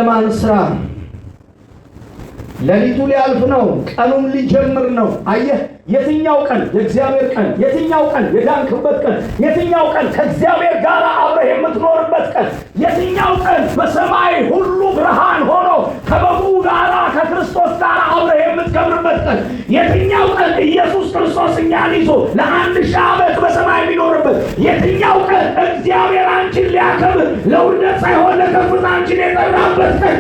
የጨለማን ስራ ሌሊቱ ሊያልፍ ነው፣ ቀኑም ሊጀምር ነው። አየህ፣ የትኛው ቀን የእግዚአብሔር ቀን፣ የትኛው ቀን የዳንክበት ቀን፣ የትኛው ቀን ከእግዚአብሔር ጋር አብረህ የምትኖርበት ቀን፣ የትኛው ቀን በሰማይ ሁሉ ብርሃን ሆኖ ከበጉ ጋር ከክርስቶስ ጋር አብረህ የምትከብርበት ቀን፣ የትኛው ቀን ኢየሱስ ክርስቶስ እኛን ይዞ ለ1000 ዓመት በሰማይ የሚኖርበት፣ የትኛው ቀን እግዚአብሔር አንቺን ሊያከብር ለውርደት ሳይሆን ለከፍታ አንቺን የጠራበት ቀን፣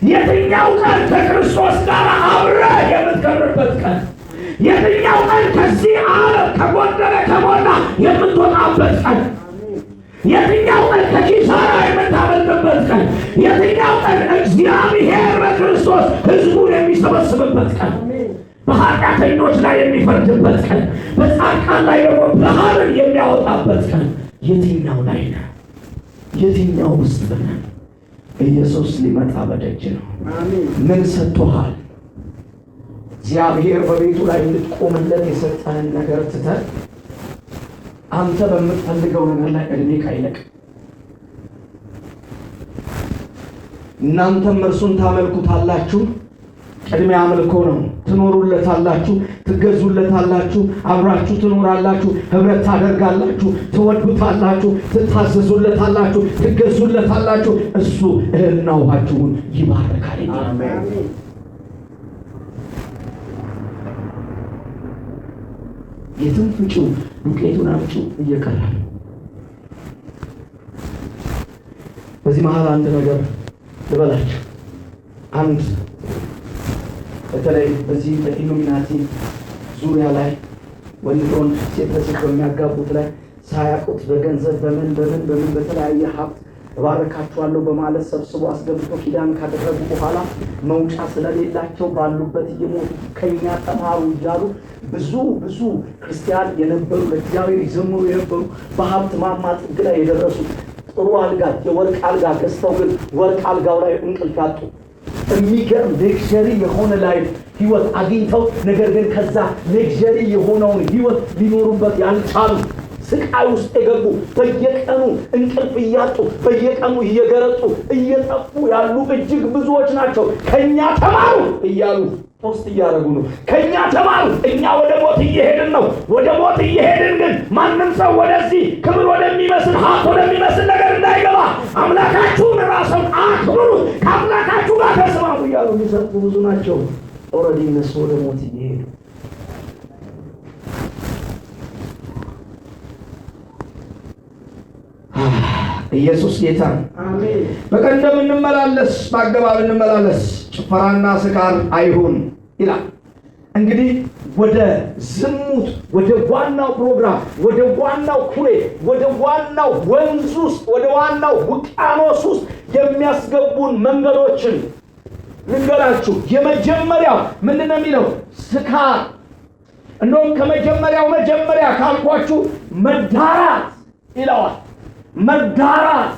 የትኛው ቀን ከክርስቶስ ጋር አብረህ የምትከብርበት ቀን፣ የትኛው ቀን ከዚህ ዓለም ከጎደለ ከሞላ የምትወጣበት ቀን፣ የትኛው ቀን ከኪሳራ የምታመልጥበት ቀን፣ የትኛው ቀን እግዚአብሔር በክርስቶስ ሕዝቡን የሚሰበስብበት ቀን፣ በኃጢአተኞች ላይ የሚፈርድበት ቀን፣ በጻድቃን ላይ ደግሞ ብርሃንን የሚያወጣበት ቀን የትኛው ላይ ነው? የትኛው ውስጥ ነው? ኢየሱስ ሊመጣ በደጅ ነው። ምን ሰጥቶሃል? እግዚአብሔር በቤቱ ላይ እንድትቆምለት የሰጠህን ነገር ትተህ አንተ በምትፈልገው ነገር ላይ እድሜ አይለቅ። እናንተም እርሱን ታመልኩታላችሁ። ቅድሚያ አምልኮ ነው። ትኖሩለታላችሁ፣ ትገዙለታላችሁ፣ አብራችሁ ትኖራላችሁ፣ ህብረት ታደርጋላችሁ፣ ትወዱታላችሁ፣ ትታዘዙለታላችሁ፣ ትገዙለታላችሁ። እሱ እህልና ውሃችሁን ይባርካል። አሜን። የትም ፍጩ ዱቄቱን አምጩ እየቀረ በዚህ መሀል አንድ ነገር ልበላችሁ። አንድ በተለይ በዚህ በኢሉሚናቲ ዙሪያ ላይ ወንድ ሴት ለሴት በሚያጋቡት ላይ ሳያውቁት በገንዘብ በምን በተለያየ ሀብት እባረካችኋለሁ በማለት ሰብስቦ አስገብቶ ኪዳን ካደረጉ በኋላ መውጫ ስለሌላቸው ባሉበት እየሞቱ ከኛ ተማሩ እያሉ ብዙ ክርስቲያን የነበሩ ለእግዚአብሔር ይዘምሩ የነበሩ በሀብት ማማ ጥግ ላይ የደረሱ ጥሩ አልጋ የወርቅ አልጋ ገዝተው ግን ወርቅ አልጋው ላይ እንቅልፍ ያጡ የሚገርም ሌክዠሪ የሆነ ላይ ህይወት አግኝተው ነገር ግን ከዛ ሌክዠሪ የሆነውን ህይወት ሊኖሩበት ያልቻሉ ስቃይ ውስጥ የገቡ በየቀኑ እንቅልፍ እያጡ በየቀኑ እየገረጡ እየጠፉ ያሉ እጅግ ብዙዎች ናቸው። ከኛ ተማሩ እያሉ ፖስት እያደረጉ ነው። ከኛ ተማሩ፣ እኛ ወደ ሞት እየሄድን ነው። ወደ ሞት እየሄድን ግን ማንም ሰው ወደዚህ ክብር ወደሚመስል ሀብት ወደሚመስል ነገር እንዳይገባ አምላካችሁን ራሱን አክብሩ፣ ከአምላካችሁ ጋር ተስማሙ እያሉ የሚሰጡ ብዙ ናቸው። ኦልሬዲ እነሱ ወደ ሞት እየሄዱ ኢየሱስ ጌታ አሜን። በቀደም እንመላለስ፣ በአገባብ እንመላለስ፣ ጭፈራና ስካር አይሁን ይላል። እንግዲህ ወደ ዝሙት፣ ወደ ዋናው ፕሮግራም፣ ወደ ዋናው ኩሬ፣ ወደ ዋናው ወንዝ ውስጥ፣ ወደ ዋናው ውቅያኖስ ውስጥ የሚያስገቡን መንገዶችን ልንገራችሁ። የመጀመሪያው ምንድን ነው የሚለው? ስካር። እንደውም ከመጀመሪያው መጀመሪያ ካልኳችሁ መዳራት ይለዋል። መዳራት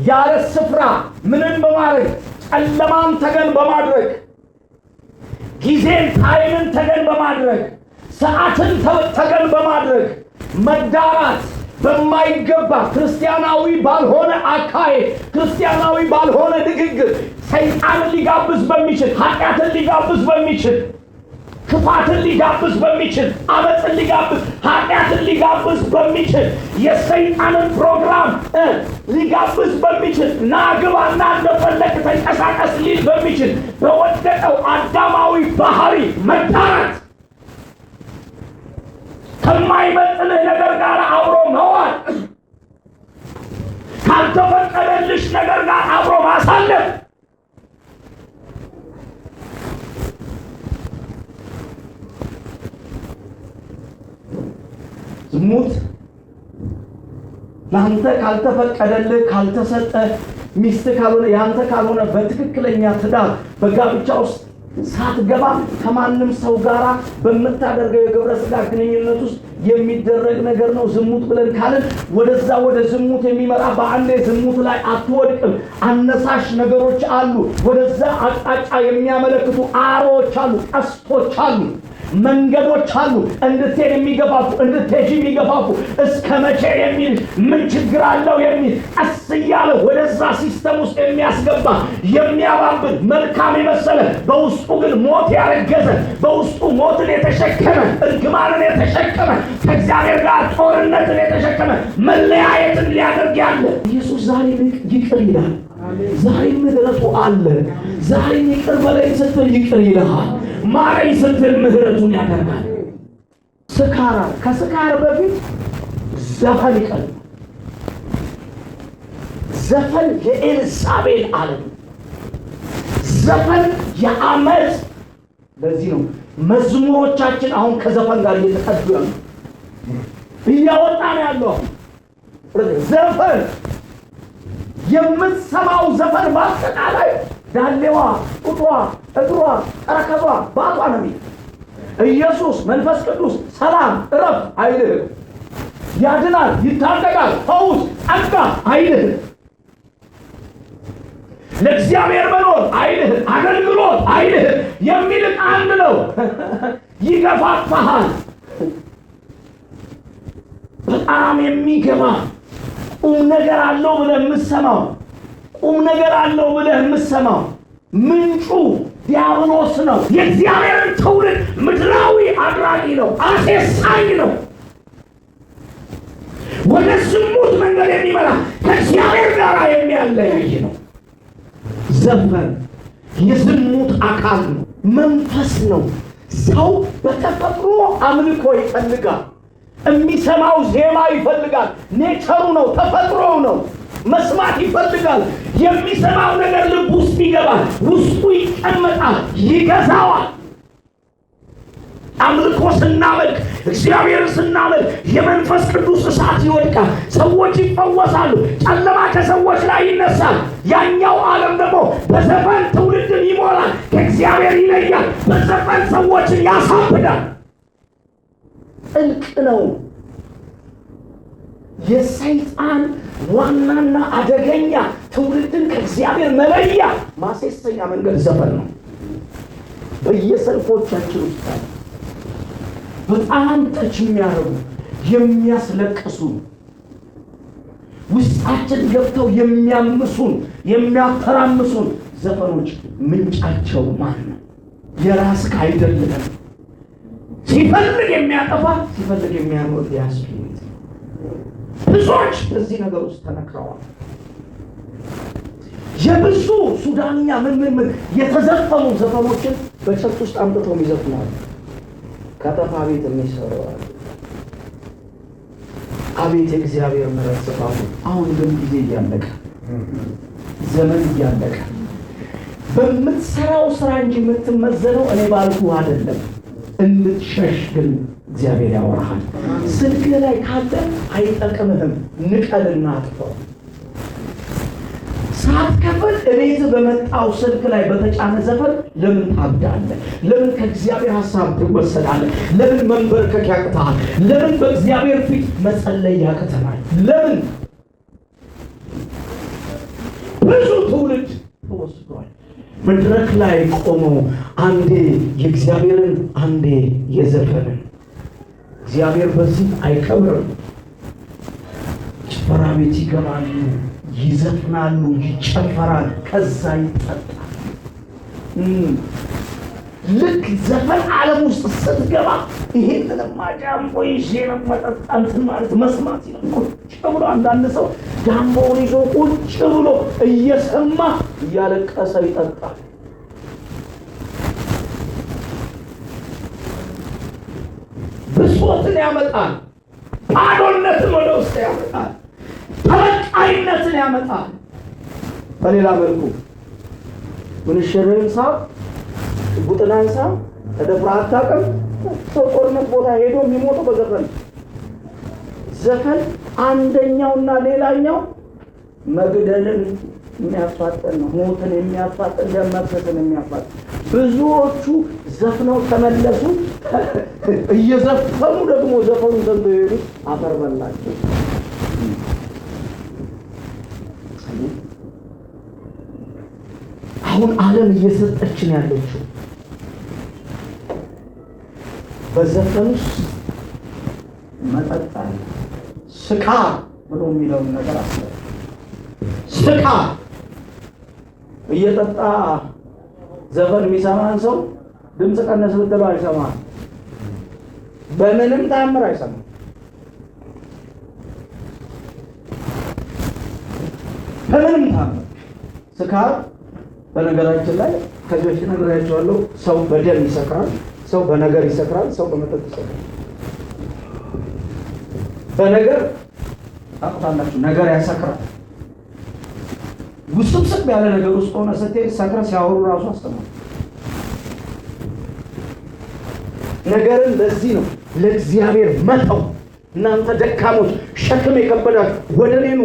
ያለ ስፍራ ምንን በማድረግ ጨለማን ተገን በማድረግ ጊዜን ታይምን ተገን በማድረግ ሰዓትን ተገን በማድረግ መዳራት በማይገባ ክርስቲያናዊ ባልሆነ አካሄድ ክርስቲያናዊ ባልሆነ ንግግር ሰይጣንን ሊጋብዝ በሚችል ኃጢአትን ሊጋብዝ በሚችል ክፋትን ሊጋብዝ በሚችል አመፅን ሊጋብዝ ኃጢአትን ሊጋብዝ በሚችል የሰይጣንን ፕሮግራም ሊጋብዝ በሚችል ናግባና እንደፈለግ ተንቀሳቀስ ሊል በሚችል በወደቀው አዳማዊ ባህሪ መዳራት፣ ከማይመጥንህ ነገር ጋር አብሮ መዋል፣ ካልተፈቀደልሽ ነገር ጋር አብሮ ማሳለፍ፣ ዝሙት ለአንተ ካልተፈቀደልህ ካልተሰጠ ሚስት ካልሆነ ያንተ ካልሆነ በትክክለኛ ትዳር በጋብቻ ውስጥ ሳትገባ ከማንም ሰው ጋራ በምታደርገው የግብረ ሥጋ ግንኙነት ውስጥ የሚደረግ ነገር ነው ዝሙት ብለን ካልን ወደዛ ወደ ዝሙት የሚመራ በአንዴ ዝሙት ላይ አትወድቅም። አነሳሽ ነገሮች አሉ። ወደዛ አቅጣጫ የሚያመለክቱ አሮዎች አሉ፣ ቀስቶች አሉ። መንገዶች አሉ እንድትሄድ የሚገፋፉ እንድትሄጂ የሚገፋፉ እስከ መቼ የሚል ምን ችግር አለው የሚል ቀስ እያለ ወደዛ ሲስተም ውስጥ የሚያስገባ የሚያባብል መልካም የመሰለ በውስጡ ግን ሞት ያረገዘ በውስጡ ሞትን የተሸከመ እርግማንን የተሸከመ ከእግዚአብሔር ጋር ጦርነትን የተሸከመ መለያየትን ሊያደርግ ያለ ኢየሱስ ዛሬ ይቅር ይላል። ዛሬ ምህረቱ አለ። ዛሬ ይቅር በለኝ ስትል ይቅር ይልሃል። ማረኝ ስትል ምህረቱን ያደርጋል። ስካራ ከስካር በፊት ዘፈን ይቀድማል። ዘፈን የኤልሳቤል ዓለም፣ ዘፈን የአመፅ። ለዚህ ነው መዝሙሮቻችን አሁን ከዘፈን ጋር እየተቀዱ ያሉ እያወጣ ነው ያለው። ዘፈን የምትሰማው ዘፈን በአጠቃላይ ዳሌዋ፣ ጡቷ፣ እግሯ፣ ተረከዟ፣ ባቷ ነው የሚል ኢየሱስ መንፈስ ቅዱስ ሰላም እረፍ አይልህም። ያድናል፣ ይታደጋል፣ ፈውስ ጸጋ አይልህም። ለእግዚአብሔር መኖር አይልህም። አገልግሎት አይልህም። የሚልቅ አንድ ነው። ይገፋፋሃል። በጣም የሚገባ ቁም ነገር አለው ብለህ የምትሰማው ቁም ነገር አለው ብለህ የምትሰማው ምንጩ ዲያብሎስ ነው። የእግዚአብሔርን ትውልድ ምድራዊ አድራጊ ነው፣ አሴሳኝ ነው። ወደ ዝሙት መንገድ የሚመራ ከእግዚአብሔር ጋር የሚያለያይ ነው። ዘፈን የዝሙት አካል ነው፣ መንፈስ ነው። ሰው በተፈጥሮ አምልኮ ይፈልጋል። የሚሰማው ዜማ ይፈልጋል። ኔቸሩ ነው፣ ተፈጥሮ ነው። መስማት ይፈልጋል። የሚሰማው ነገር ልብ ውስጥ ይገባል፣ ውስጡ ይቀመጣል፣ ይገዛዋል። አምልኮ ስናመልክ፣ እግዚአብሔርን ስናመልክ የመንፈስ ቅዱስ እሳት ይወድቃል። ሰዎች ይፈወሳሉ። ጨለማ ከሰዎች ላይ ይነሳል። ያኛው ዓለም ደግሞ በዘፈን ትውልድን ይሞላል፣ ከእግዚአብሔር ይለያል፣ በዘፈን ሰዎችን ያሳብዳል። ጥልቅ ነው። የሰይጣን ዋናና አደገኛ ትውልድን ከእግዚአብሔር መለያ ማሴሰኛ መንገድ ዘፈን ነው። በየሰልፎቻችን ውስጥ በጣም ተች የሚያደርጉ የሚያስለቅሱ ውስጣችን ገብተው የሚያምሱን የሚያተራምሱን ዘፈኖች ምንጫቸው ማን ነው? የራስህ አይደለም። ሲፈልግ የሚያጠፋ ሲፈልግ የሚያኖር ያስፈልግ። ብዙዎች በዚህ ነገር ውስጥ ተነክረዋል። የብዙ ሱዳንኛ ምን የተዘፈኑ ዘፈኖችን በቸርች ውስጥ አምጥተው ይዘፍናሉ። ከተፋ ቤት የሚሰራው አቤት እግዚአብሔር ምሕረት ስፋቱ። አሁን ግን ጊዜ እያለቀ ዘመን እያለቀ በምትሰራው ስራ እንጂ የምትመዘነው እኔ ባልኩ አይደለም። እንድትሸሽ ግን እግዚአብሔር ያወራሃል። ስልክ ላይ ካለ አይጠቅምህም፣ ንቀልና አጥፋው። ሳትከፍል እቤት በመጣው ስልክ ላይ በተጫነ ዘፈን ለምን ታብዳለህ? ለምን ከእግዚአብሔር ሐሳብ ትወሰዳለህ? ለምን መንበርከክ ያቅተሃል? ለምን በእግዚአብሔር ፊት መጸለይ ያቅተናል? ለምን ብዙ ትውልድ ተወስዷል። መድረክ ላይ ቆመው አንዴ የእግዚአብሔርን አንዴ የዘፈንን እግዚአብሔር በዚህ አይከብርም። ጭፈራ ቤት ይገባሉ፣ ይዘፍናሉ፣ ይጨፈራል፣ ከዛ ይጠጣል። ልክ ዘፈን ዓለም ውስጥ ስትገባ ይሄንን ማጃምቦ ይዤ ነው መጠጣት ማለት መስማት ይላል። ቁጭ ብሎ አንዳንድ ሰው ጃምቦውን ይዞ ቁጭ ብሎ እየሰማ እያለቀሰ ይጠጣል። ብሶትን ያመጣል፣ ባዶነትን ወደ ውስጥ ያመጣል፣ ተበቃይነትን ያመጣል። በሌላ መልኩ ምንሽርን ሳብ ጉጥናን ሳብ ተደፍራ አታውቅም። ሰው ጦርነት ቦታ ሄዶ የሚሞተው በዘፈን ዘፈን አንደኛውና ሌላኛው መግደልን የሚያፋጥን ነው። ሞትን የሚያፋጥን፣ ደም መፍሰስን የሚያፋጥን። ብዙዎቹ ዘፍነው ተመለሱ። እየዘፈኑ ደግሞ ዘፈኑ ዘንዶ ይሄዱ አፈር በላቸው። አሁን ዓለም እየሰጠችን ያለችው በዘፈን ውስጥ መጠጥ አለ። ስካ ብሎ የሚለውን ነገር አለ። ስካ እየጠጣ ዘፈን የሚሰማን ሰው ድምፅ ቀነስ ብትለው አይሰማም። በምንም ታምር አይሰማም። በምንም ታምር ስካር በነገራችን ላይ ከዚህ በፊት ነግሬያቸዋለሁ። ሰው በደም ይሰክራል፣ ሰው በነገር ይሰክራል፣ ሰው በመጠጥ ይሰክራል። በነገር ታውቃላችሁ፣ ነገር ያሰክራል። ውስብስብ ያለ ነገር ውስጥ ሆነ ስትሄድ ሰክረ ሲያወሩ ራሱ አስተማሪ ነገርን ለዚህ ነው ለእግዚአብሔር መተው። እናንተ ደካሞች ሸክም የከበዳችሁ ወደ እኔ ኑ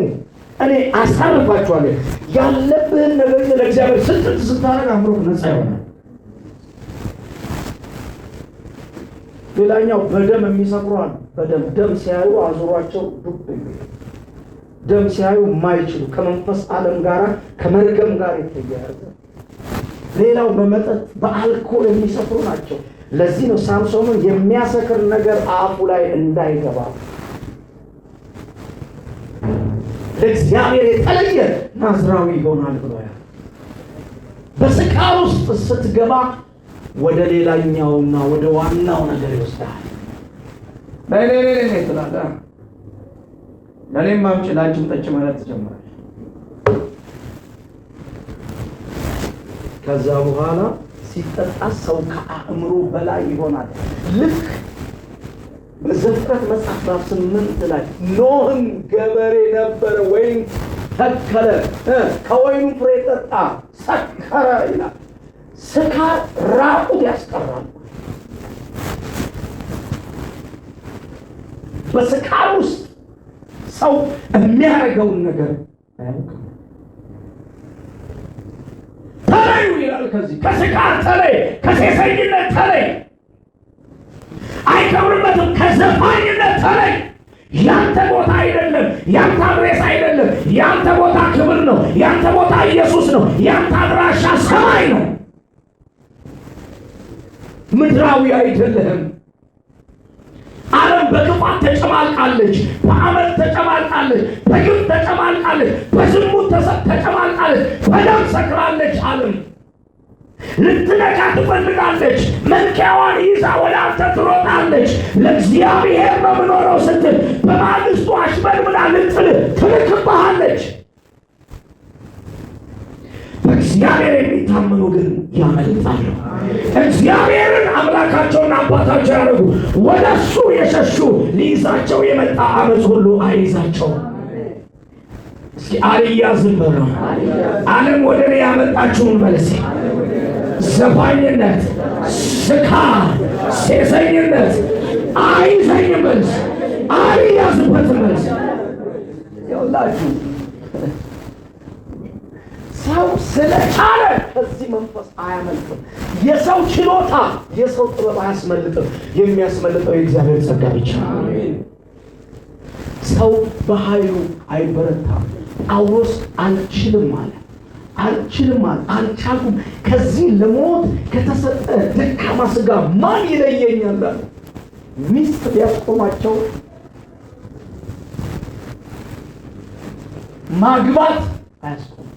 እኔ አሳርፋችኋለሁ። ያለብህን ነገር ለእግዚአብሔር ስታደርግ አእምሮህ ነፃ ይሆናል። ሌላኛው በደም የሚሰክሩ አሉ። ደም ሲያዩ አዙሯቸው ዱብ የሚሉ ደም ሲያዩ የማይችሉ ከመንፈስ ዓለም ጋር ከመርገም ጋር የተያያዘ። ሌላው በመጠጥ በአልኮል የሚሰክሩ ናቸው። ለዚህ ነው ሳምሶንን የሚያሰክር ነገር አፉ ላይ እንዳይገባ ለእግዚአብሔር የተለየ ናዝራዊ ይሆናል ብሏል። በስካር ውስጥ ስትገባ ወደ ሌላኛውና ወደ ዋናው ነገር ይወስዳል። ለኔ ትላለህ፣ ለኔም አምጪ ላንቺም ጠጭ ማለት ትጀምራለህ። ከዛ በኋላ ሲጠጣ ሰው ከአእምሮ በላይ ይሆናል። ልክ በዘፍጥረት መጽሐፍ 8 ላይ ኖህም ገበሬ ነበረ፣ ወይም ተከለ፣ ከወይኑ ፍሬ ጠጣ፣ ሰከረ ይላል። ስካር ራቁት ያስቀራል። በስካር ውስጥ ሰው የሚያደርገውን ነገር አያውቅም። ተለዩ ይላል። ከዚህ ከስካር ተለይ፣ ከሴሰኝነት ተለይ፣ አይከብርበትም። ከዘፋኝነት ተለይ። ያንተ ቦታ አይደለም፣ ያንተ አድሬስ አይደለም። ያንተ ቦታ ክብር ነው። ያንተ ቦታ ኢየሱስ ነው። ያንተ አድራሻ ሰማይ ነው፣ ምድራዊ አይደለም። ዓለም በክፋት ተጨማልቃለች፣ በአመል ተጨማልቃለች፣ በግፍ ተጨማልቃለች፣ በዝሙት ተጨማልቃለች፣ በደም ሰክራለች። ዓለም ልትነካ ትፈልጋለች። መንኪያዋን ይዛ ወደ አንተ ትሮጣለች። ለእግዚአብሔር ነው የምኖረው ስትል በማግስቱ አሽመድምዳ ልጥልህ ትልክብሃለች። በእግዚአብሔር የሚታመኑ ግን ያመልጣሉ። እግዚአብሔርን አምላካቸውና አባታቸው ያደረጉ ወደ እሱ የሸሹ ሊይዛቸው የመጣ አመፅ ሁሉ አይይዛቸውም። እስኪ አልያዝም በለው። ዓለም ወደ እኔ ያመጣችውን መልሴ ዘፋኝነት፣ ስካር፣ ሴሰኝነት አይዘኝም መልስ፣ አልያዝበትም መልስ። ይኸውላችሁ ሰው ስለቻለ ከዚህ መንፈስ አያመልጥም። የሰው ችሎታ፣ የሰው ጥበብ አያስመልጥም። የሚያስመልጠው የእግዚአብሔር ጸጋ ብቻ። ሰው በኃይሉ አይበረታም። ጳውሎስ አልችልም አለ። አልቻልኩም። ከዚህ ለሞት ከተሰጠ ደካማ ሥጋ ማን ይለየኛል አለ። ሚስት ቢያስቆማቸው ማግባት አያስቆም፣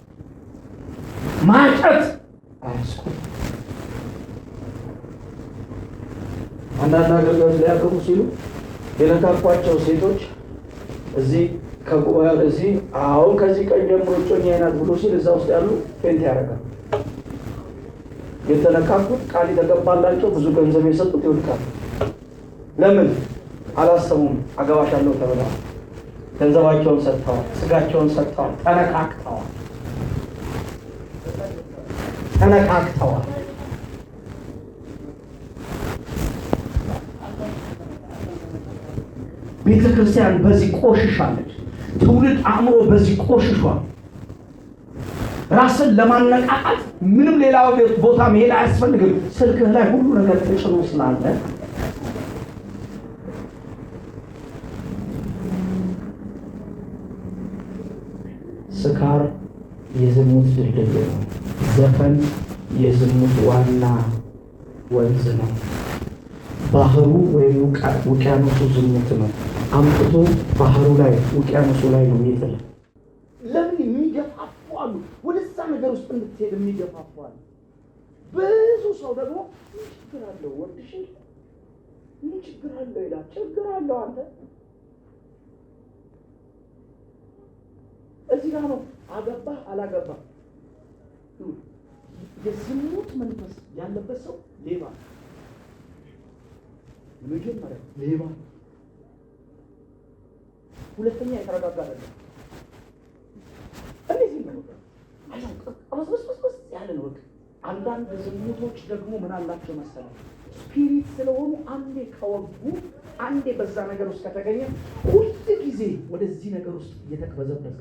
ማጨት አያስቆም። አንዳንድ አገልጋዮች ሊያገቡ ሲሉ የነካኳቸው ሴቶች እዚህ ከጉባኤው እዚህ አሁን ከዚህ ቀን ጀምሮ ጮኛ አይናት ብሎ ሲል እዛ ውስጥ ያሉ ፌንት ያደርጋል። የተነካኩት ቃል የተገባላቸው ብዙ ገንዘብ የሰጡት ይወድቃል። ለምን አላሰቡም? አገባሻለሁ ተብለዋል። ገንዘባቸውን ሰጥተዋል፣ ስጋቸውን ሰጥተዋል፣ ተነካክተዋል። ቤተ ክርስቲያን በዚህ ቆሽሻለች። ትውልድ አእምሮ በዚህ ቆሽሿል። ራስን ለማነቃቃት ምንም ሌላ ቦታ መሄድ አያስፈልግም። ስልክህ ላይ ሁሉ ነገር ተጭኖ ስላለ ስካር የዝሙት ድልድይ ነው። ዘፈን የዝሙት ዋና ወንዝ ነው። ባህሩ ወይም ውቅያኖሱ ዝሙት ነው። አምጥቶ ባህሩ ላይ ውቅያኖሱ ላይ ነው የጥለ ለምን የሚገፋፉ አሉ። ወደዛ ነገር ውስጥ እንድትሄድ የሚገፋፉ አሉ። ብዙ ሰው ደግሞ ምን ችግር አለው ወድሽ ምን ችግር አለው ይላል። ችግር አለው አንተ እዚህ ጋር ነው አገባ አላገባ የዝሙት መንፈስ ያለበት ሰው ሌባ መጀመሪያ ሌባ፣ ሁለተኛ የተረጋጋ አይደለም። እነዚህ ነው አበስበስበስ ያለ ነው። አንዳንድ ዝሙቶች ደግሞ ምን አላቸው መሰለህ? ስፒሪት ስለሆኑ አንዴ ከወጉ አንዴ በዛ ነገር ውስጥ ከተገኘ ሁሉ ጊዜ ወደዚህ ነገር ውስጥ እየተቅበዘበዘ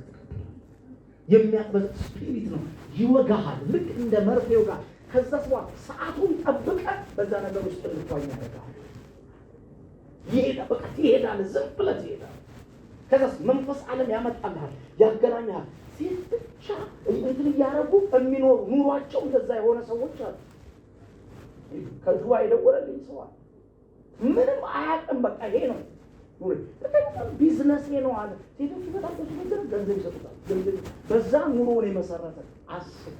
የሚያቅበዝ ስፒሪት ነው። ይወጋሃል፣ ልክ እንደ መርፌው ጋር። ከዛ ሰዓቱን ጠብቀህ በዛ ነገር ውስጥ ልትዋኝ ያደርጋል። በቃ ትሄዳለህ፣ ዝም ብለህ ትሄዳለህ። ከዛስ መንፈስ ዓለም ያመጣልሃል፣ ያገናኛል። ሴት ብቻ እንትን እያደረጉ የሚኖሩ ኑሯቸው እንደዛ የሆነ ሰዎች አሉ። ከዱባይ የደወለልኝ ሰው አለ። ምንም አያውቅም። በቃ ይሄ ነው ቢዝነሴ ነው አለ። ሴቶች በጣም ገንዘብ ይሰጡታል። በዛ ኑሮን የመሰረተ አስብ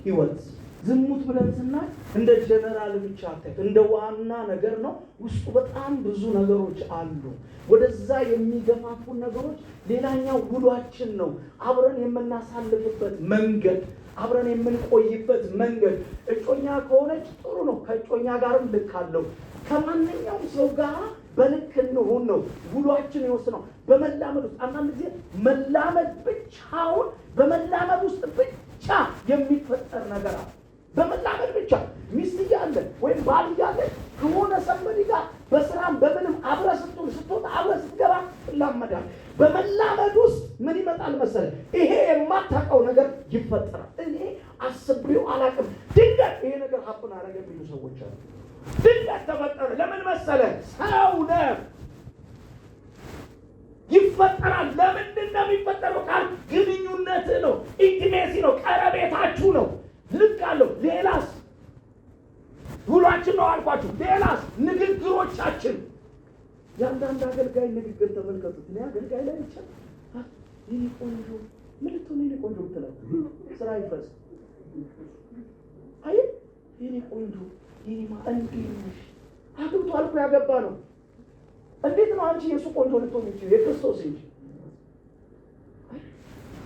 ህይወት ዝሙት ብለን ስናይ እንደ ጀነራል ብቻ አታይት፣ እንደ ዋና ነገር ነው። ውስጡ በጣም ብዙ ነገሮች አሉ። ወደዛ የሚገፋፉ ነገሮች ሌላኛው ውሏችን ነው። አብረን የምናሳልፍበት መንገድ፣ አብረን የምንቆይበት መንገድ። እጮኛ ከሆነች ጥሩ ነው። ከእጮኛ ጋርም ልክ አለው። ከማንኛውም ሰው ጋር በልክ እንሁን ነው ውሏችን ይወስነው። በመላመድ ውስጥ አንዳንድ ጊዜ መላመድ ብቻውን በመላመድ ውስጥ ብቻ የሚፈጠር ነገር አለ። በመላመድ ብቻ ሚስት እያለ ወይም ባል እያለ ከሆነ ሰንበዲ ጋር በስራም በምንም አብረህ ስትወጣ አብረህ ስትገባ ትላመዳለህ። በመላመድ ውስጥ ምን ይመጣል መሰለህ? ይሄ የማታውቀው ነገር ይፈጠራል። እኔ አስቤው አላውቅም፣ ድንገት ይሄ ነገር ሀብን አደረገ የሚሉ ሰዎች አሉ። ድንገት ተፈጠረ። ለምን መሰለህ? ሰው ነህ፣ ይፈጠራል። ለምንድን ነው የሚፈጠረው? ካል ግንኙነት ነው፣ ኢንቲሜሲ ነው፣ ቀረቤታችሁ ነው። ልክ አለው። ሌላስ ውሏችን ነው አልኳችሁ። ሌላስ ንግግሮቻችን። የአንዳንድ አገልጋይ ንግግር ተመልከቱት። እኔ አገልጋይ ላይ ብቻ ይሄ ቆንጆ ምን ልትሆን ይሄ ቆንጆ ብትለው ስራ ይፈስ አይ ይሄ ቆንጆ ይሄ እንዴት ነሽ? አግብቷል እኮ ያገባ ነው። እንዴት ነው አንቺ የሱ ቆንጆ ልትሆን ይችላል? የክርስቶስ እንጂ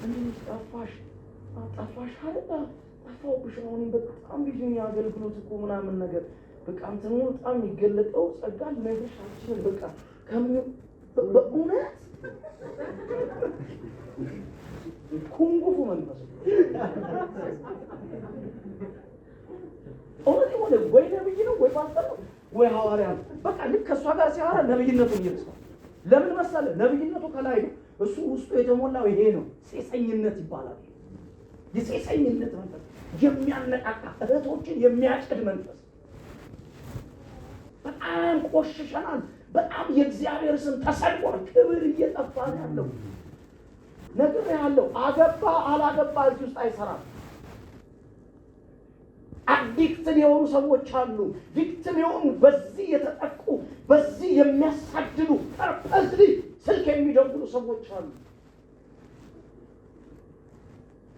እንዴት ጠፋሽ አይደል? ጠፋሁብሽ። አሁን በጣም ብዙ አገልግሎት እኮ ምናምን ነገር በቃ እንትኑ በጣም የሚገለጠው ጸጋ ልነግርሽ አልችልም። በቃ በእውነት ኩንጉፉ መንፈስ እውነት የሆነ ወይ ነብይ ነው ወይ ፓስተር ነው ወይ ሐዋርያ ነው። በቃ ልክ ከእሷ ጋር ሲያወራ ነብይነቱን ይመስላል። ለምን መሰለህ? ነብይነቱ ከላይ ነው፣ እሱ ውስጡ የተሞላው ይሄ ነው። ሴሰኝነት ይባላል። የሴሰኝነት መንፈስ የሚያነቃቃ እህቶችን የሚያጭድ መንፈስ። በጣም ቆሽሸናል። በጣም የእግዚአብሔር ስም ተሰድቧል። ክብር እየጠፋ ነው ያለው። ነገር ያለው አገባ አላገባ እዚህ ውስጥ አይሰራም። አዲክትን የሆኑ ሰዎች አሉ። ቪክቲም የሆኑ በዚህ የተጠቁ በዚህ የሚያሳድዱ ፐርፐዝሊ ስልክ የሚደውሉ ሰዎች አሉ።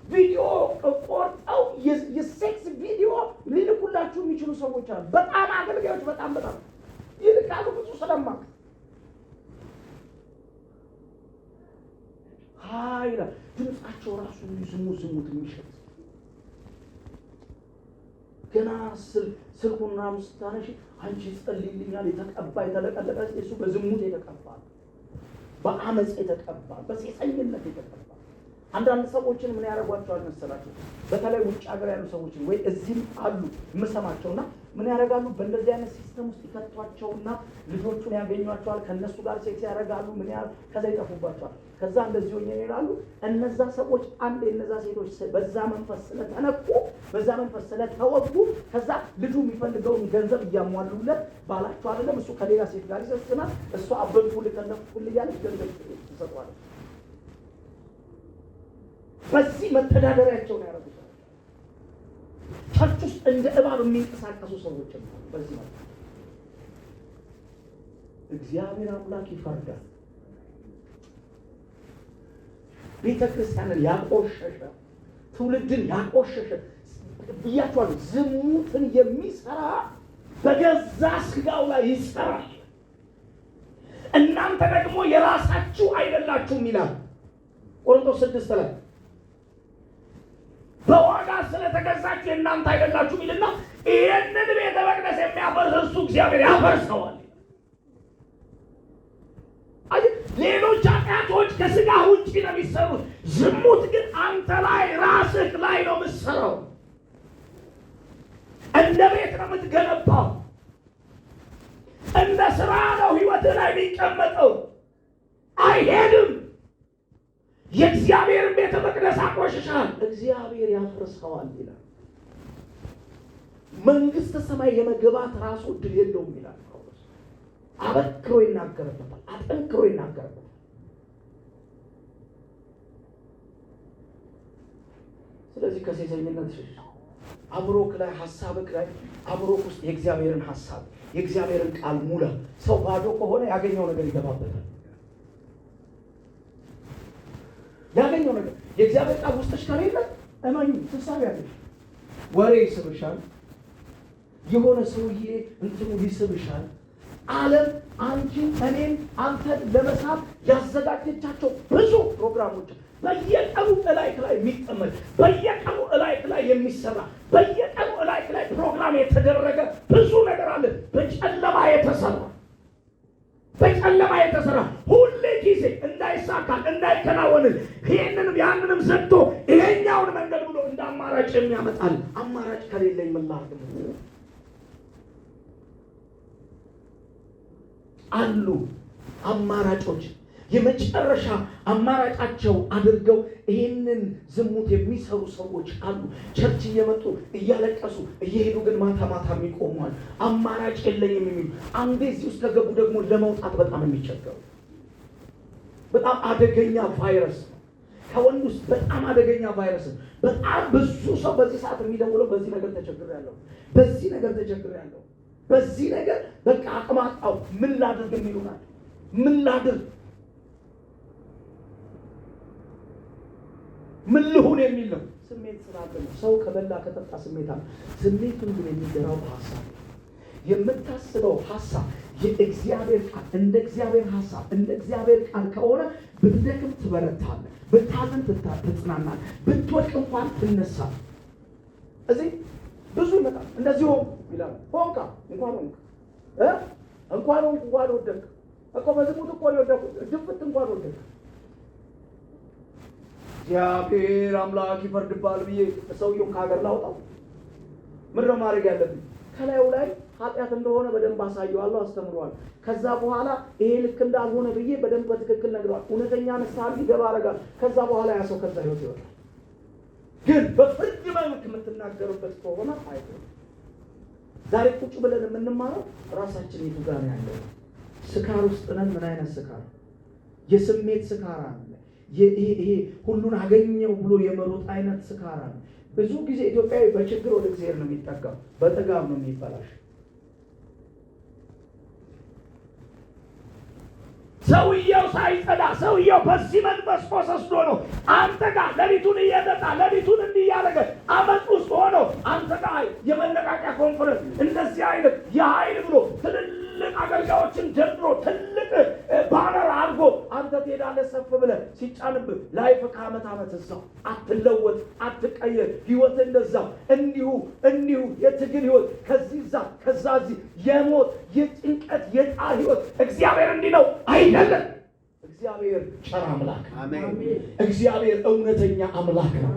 ቪዲዮ ቆርጠው የሴክስ ቪዲዮ ሊልኩላችሁ የሚችሉ ሰዎች አሉ። በጣም አገልጋዮች በጣም ይልካሉ። ብዙ ስለማቅ ኃይላ ድምፃቸው ራሱ ዝሙት የሚሸጥ ገና ስልኩና ምስታነሽ አንቺ ጸልይልኛል የተቀባ የተለቀለቀ እሱ በዝሙት የተቀባ በአመጽ የተቀባ በሴሰኝነት የተቀባ። አንዳንድ ሰዎችን ምን ያደርጓቸዋል መሰላችሁ? በተለይ ውጭ ሀገር ያሉ ሰዎችን ወይ እዚህም አሉ የምሰማቸውና ምን ያደርጋሉ? በእንደዚህ አይነት ሲስተም ውስጥ ይከቷቸውና ልጆቹን ያገኟቸዋል። ከነሱ ጋር ሴክስ ያደርጋሉ። ምን ያህል ከዛ ይጠፉባቸዋል። ከዛ እንደዚህ ሆኜ ይላሉ። እነዛ ሰዎች አንድ የነዛ ሴቶች በዛ መንፈስ ስለተነቁ በዛ መንፈስ ስለተወጉ ከዛ ልጁ የሚፈልገውን ገንዘብ እያሟሉለት ባላቸው አይደለም እሱ ከሌላ ሴት ጋር ይሰስናል። እሷ አበልኩ ልከነፍኩል እያለች ገንዘብ ትሰጧለች። በዚህ መተዳደሪያቸውን ያደረጉት ቸርች ውስጥ እንደ እባብ የሚንቀሳቀሱ ሰዎች ነው። በዚህ ማለት እግዚአብሔር አምላክ ይፈርዳል። ቤተ ክርስቲያንን ያቆሸሸ ትውልድን ያቆሸሸ ብያችኋለሁ። ዝሙትን የሚሰራ በገዛ ስጋው ላይ ይሰራል። እናንተ ደግሞ የራሳችሁ አይደላችሁም ይላል ቆሮንቶስ 6 ላይ በዋጋ ስለተገዛችሁ የእናንተ አይደላችሁም ይልና ይህንን ቤተ መቅደስ የሚያፈርስ እሱ እግዚአብሔር ያፈርሰዋል። ሌሎች ኃጢአቶች ከስጋ ውጭ ነው የሚሰሩት። ዝሙት ግን አንተ ላይ ራስህ ላይ ነው የምትሰራው። እንደ ቤት ነው የምትገነባው። እንደ ስራ ነው ህይወትህ ላይ የሚቀመጠው። አይሄድም። የእግዚአብሔርን ቤተ መቅደስ አቆሽሻል፣ እግዚአብሔር ያፈርሰዋል ይላል። መንግስተ ሰማይ የመግባት ራሱ እድል የለውም ይላል ጳውሎስ። አበክሮ ይናገርበታል፣ አጠንክሮ ይናገርበታል። ስለዚህ ከሴሰኝነት ሽሽ። አእምሮክ ላይ ሐሳብክ ላይ አእምሮክ ውስጥ የእግዚአብሔርን ሐሳብ የእግዚአብሔርን ቃል ሙላ። ሰው ባዶ ከሆነ ያገኘው ነገር ይገባበታል። ያገኘው ነገር የእግዚአብሔር ቃል ውስጥሽ ከሌለ እመኝ ትሳቢያለሽ። ወሬ ይስብሻል። የሆነ ሰውዬ እንትኑ ይስብሻል። ዓለም አንቺን እኔን አንተን ለመሳብ ያዘጋጀቻቸው ብዙ ፕሮግራሞች በየቀኑ እላይክ ላይ የሚጠመድ በየቀኑ እላይክ ላይ የሚሰራ በየቀኑ እላይክ ላይ ፕሮግራም የተደረገ ብዙ ነገር አለ። በጨለማ የተሰራ ሁሌ ጊዜ እንዳይሳካል እንዳይከናወንል ይህንንም ያንንም ዘግቶ ይሄኛውን መንገድ ብሎ እንደ አማራጭ የሚያመጣል። አማራጭ ከሌለኝ ምን ላድርግ አሉ። አማራጮች የመጨረሻ አማራጫቸው አድርገው ይህንን ዝሙት የሚሰሩ ሰዎች አሉ። ቸርች እየመጡ እያለቀሱ እየሄዱ ግን ማታ ማታ የሚቆሟል። አማራጭ የለኝም የሚሉ አንዴ እዚህ ውስጥ ከገቡ ደግሞ ለመውጣት በጣም የሚቸገሩ በጣም አደገኛ ቫይረስ ነው። ከወንድ ውስጥ በጣም አደገኛ ቫይረስ ነው። በጣም ብዙ ሰው በዚህ ሰዓት የሚደውለው በዚህ ነገር ተቸግሬያለሁ፣ በዚህ ነገር ተቸግሬያለሁ፣ በዚህ ነገር በቃ አቅም አጣሁ፣ ምን ላድርግ የሚሉ ናቸው። ምን ላድርግ ምን ልሁን የሚል ነው። ስሜት ስላለ ነው። ሰው ከበላ ከጠጣ ስሜት አለ። ስሜቱን ግን የሚገራው በሐሳብ የምታስበው ሐሳብ የእግዚአብሔር ቃል እንደ እግዚአብሔር ሐሳብ እንደ እግዚአብሔር ቃል ከሆነ ብትደክም ትበረታለህ፣ ብታዝን ትጽናናለህ፣ ብትወድቅ እንኳን ትነሳለህ። እዚህ ብዙ ይመጣል። እንደዚህ ሆንክ ይላል። ሆንካ እንኳን ወደቅ እኮ በዝሙት እኮ ነው ወደቁ። ድፍት እንኳን ወደቅ። እግዚአብሔር አምላክ ይፈርድባል ብዬ ሰውየውን ከሀገር ላውጣው? ምንድን ነው ማድረግ ያለብኝ? ከላዩ ላይ ኃጢአት እንደሆነ በደንብ አሳየዋለሁ፣ አስተምረዋለሁ። ከዛ በኋላ ይሄ ልክ እንዳልሆነ ብዬ በደንብ በትክክል ነግረዋል። እውነተኛ ንስሐ ሊገባ አደርጋለሁ። ከዛ በኋላ ያ ሰው ከዛ ህይወት ይወጣል። ግን በፍርድ መልክ የምትናገሩበት ከሆነ አይደለም። ዛሬ ቁጭ ብለን የምንማረው ራሳችን የቱ ጋር ነው ያለው? ስካር ውስጥ ነን። ምን አይነት ስካር? የስሜት ስካር አለ። ይሄ ሁሉን አገኘው ብሎ የመሮጥ አይነት ስካር አለ። ብዙ ጊዜ ኢትዮጵያዊ በችግር ወደ እግዚአብሔር ነው የሚጠጋው፣ በጥጋብ ነው የሚበላሽ። ሰውየው ሳይጸዳ ሰውየው በዚህ መንፈስ ወስዶ ነው አንተ ጋር ሌሊቱን እየጠጣ ሌሊቱን እንዲያደርገ አመት ውስጥ ሆኖ አንተ ጋር የመነቃቂያ ኮንፈረንስ እንደዚህ አይነት የኃይል ብሎ ትልልቅ አገልጋዮችን ደርድሮ ትልቅ ባነር አድርጎ አንተ ትሄዳለህ ሰፍ ብለህ ሲጫንብህ ላይፍ ከዓመት ዓመት እዛው አትለወጥ፣ አትቀየር። ህይወት እንደዛው እንዲሁ የትግል ህይወት ከዚህ እዛ ከዛ እዚህ የሞት የጭንቀት የጣር ህይወት። እግዚአብሔር እንዲህ ነው አይደለም። እግዚአብሔር ቸር አምላክ፣ እግዚአብሔር እውነተኛ አምላክ ነው።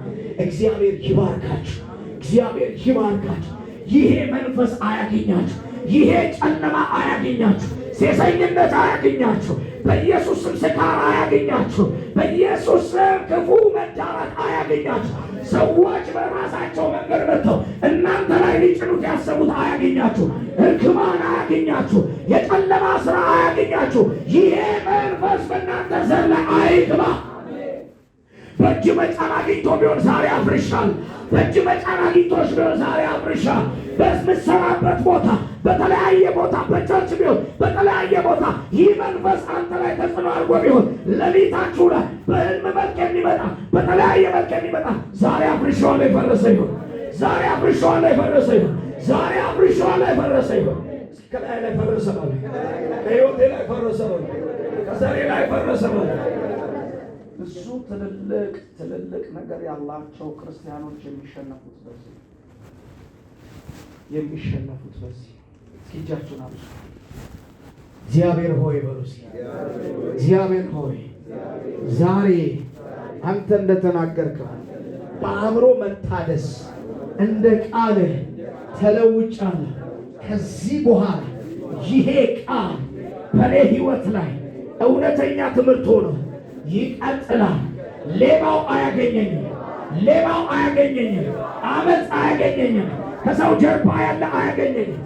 እግዚአብሔር ይባርካችሁ፣ እግዚአብሔር ይባርካችሁ። ይሄ መንፈስ አያገኛችሁ፣ ይሄ ጨለማ አያገኛችሁ፣ ሴሰኝነት አያገኛችሁ፣ በኢየሱስ ስም ስካር አያገኛችሁ፣ በኢየሱስ ስም ክፉ መዳራት አያገኛችሁ። ሰዎች በራሳቸው መንገድ መጥተው እናንተ ላይ ሊጭኑት ያሰቡት አያገኛችሁ፣ እርግማን አያገኛችሁ፣ የጨለማ ስራ አያገኛችሁ። ይሄ መንፈስ በእናንተ ዘር ላይ አይግባ። በእጅ መጫን አግኝቶ ቢሆን ዛሬ አፍርሻል። በእጅ መጫን አግኝቶሽ ቢሆን ዛሬ አፍርሻል። በምትሰራበት ቦታ፣ በተለያየ ቦታ፣ በቸርች ቢሆን በተለያየ ቦታ ይህ መንፈስ አንተ ላይ ተጽዕኖ አድርጎ ቢሆን ለቤታችሁ ላይ በህልም መልክ የሚመጣ በተለያየ መልክ የሚመጣ ዛሬ አፍርሻዋለሁ የፈረሰ ይሁን። ዛሬ አፍርሻዋለሁ የፈረሰ ይሁን። ዛሬ አፍርሻዋለሁ የፈረሰ ይሁን። ከላይ ላይ ፈረሰ ማለት ከህይወቴ ላይ ፈረሰ ማለት ከዛሬ ላይ ፈረሰ ማለት ብዙ ትልልቅ ነገር ያላቸው ክርስቲያኖች የሚሸነፉት በዚህ እስኪ እጃችሁን አብዙ። እግዚአብሔር ሆይ በሉ እስኪ እግዚአብሔር ሆይ ዛሬ አንተ እንደተናገርከው በአእምሮ መታደስ እንደ ቃልህ ተለውጫለሁ። ከዚህ በኋላ ይሄ ቃል በኔ ህይወት ላይ እውነተኛ ትምህርት ሆኖ ይቀጥላል። ሌባው አያገኘኝም። አመፅ አያገኘኝም። ከሰው ጀርባ ያለ አያገኘኝም።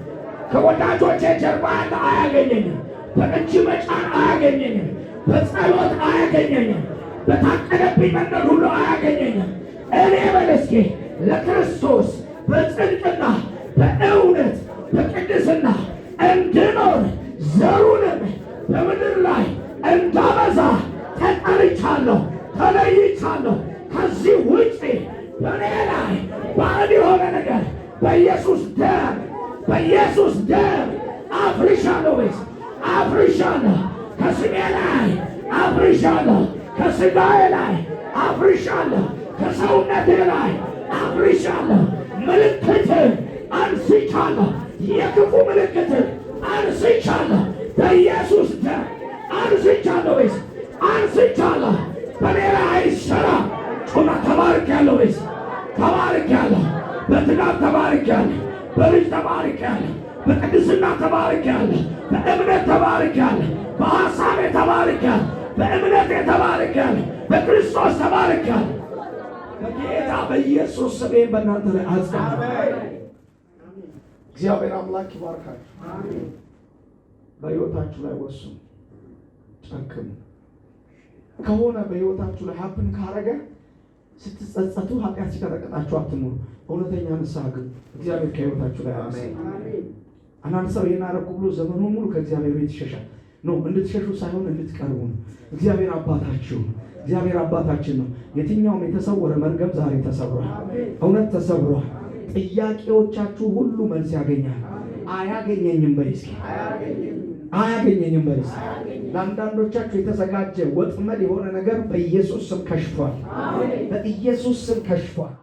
ከወዳጆቼ ጀርባ ያለ አያገኘኝም። በእጅ መጫን አያገኘኝም። በጸሎት አያገኘኝም። በታቀደብኝ መንገድ ሁሉ አያገኘኝም። እኔ በለስኬ ለክርስቶስ በጽድቅና በእውነት በቅድስና እንድኖር ዘሩንም በምድር ላይ እንዳበዛ ተጠርቻለሁ፣ ተለይቻለሁ። ከዚህ ውጭ በእኔ ላይ ባዕድ የሆነ ነገር በኢየሱስ ደም አፍርሻለሁ። አፍርሻለሁ። ከስሜ ላይ አፍርሻለሁ። ከስጋዬ ላይ አፍርሻለሁ። ከሰውነቴ ላይ አፍርሻለሁ። ምልክትን አንስቻለሁ። የክፉ ምልክትን አንስቻለሁ። በኢየሱስ ደም አንስቻለሁ። አንስቻለሁ። በኔ ላይ አይሰራም። ጩና ተባርኬያለሁ። ተባርኬያለሁ። በትዳር ተባርኬያለሁ። በልጅ ተባርኬያለሁ። በቅድስና ተባርኬያለሁ። በእምነት ተባርኬያለሁ። በሐሳቤ ተባርኬያለሁ። በእምነቴ ተባርኬያለሁ። በክርስቶስ ተባርኬያለሁ። በጌታ በኢየሱስ ስም በእናንተ ላይ አጸናለሁ። እግዚአብሔር አምላክ ይባርካችሁ። በሕይወታችሁ ላይ ወስኑ፣ ጨክኑ። ከሆነ በሕይወታችሁ ላይ ሀብን ካረገ ስትጸጸቱ ኃጢአት ሲቀጠቅጣችሁ አትኑሩ። እውነተኛ ንስሐ ግቡ። እግዚአብሔር ከሕይወታችሁ ላይ አሜን። አንዳንድ ሰው ይህን አደረኩ ብሎ ዘመኑን ሙሉ ከእግዚአብሔር ቤት ይሸሻል። እንድትሸሹ ሳይሆን እንድትቀርቡ ነው። እግዚአብሔር አባታችሁ ነው። እግዚአብሔር አባታችን ነው። የትኛውም የተሰወረ መርገም ዛሬ ተሰብሯል። እውነት ተሰብሯል። ጥያቄዎቻችሁ ሁሉ መልስ ያገኛል። አያገኘኝም በይ እስኪ አያገኘኝም በይ እስኪ። ለአንዳንዶቻችሁ የተዘጋጀ ወጥመድ የሆነ ነገር በኢየሱስ ስም ከሽፏል። በኢየሱስ ስም ከሽፏል።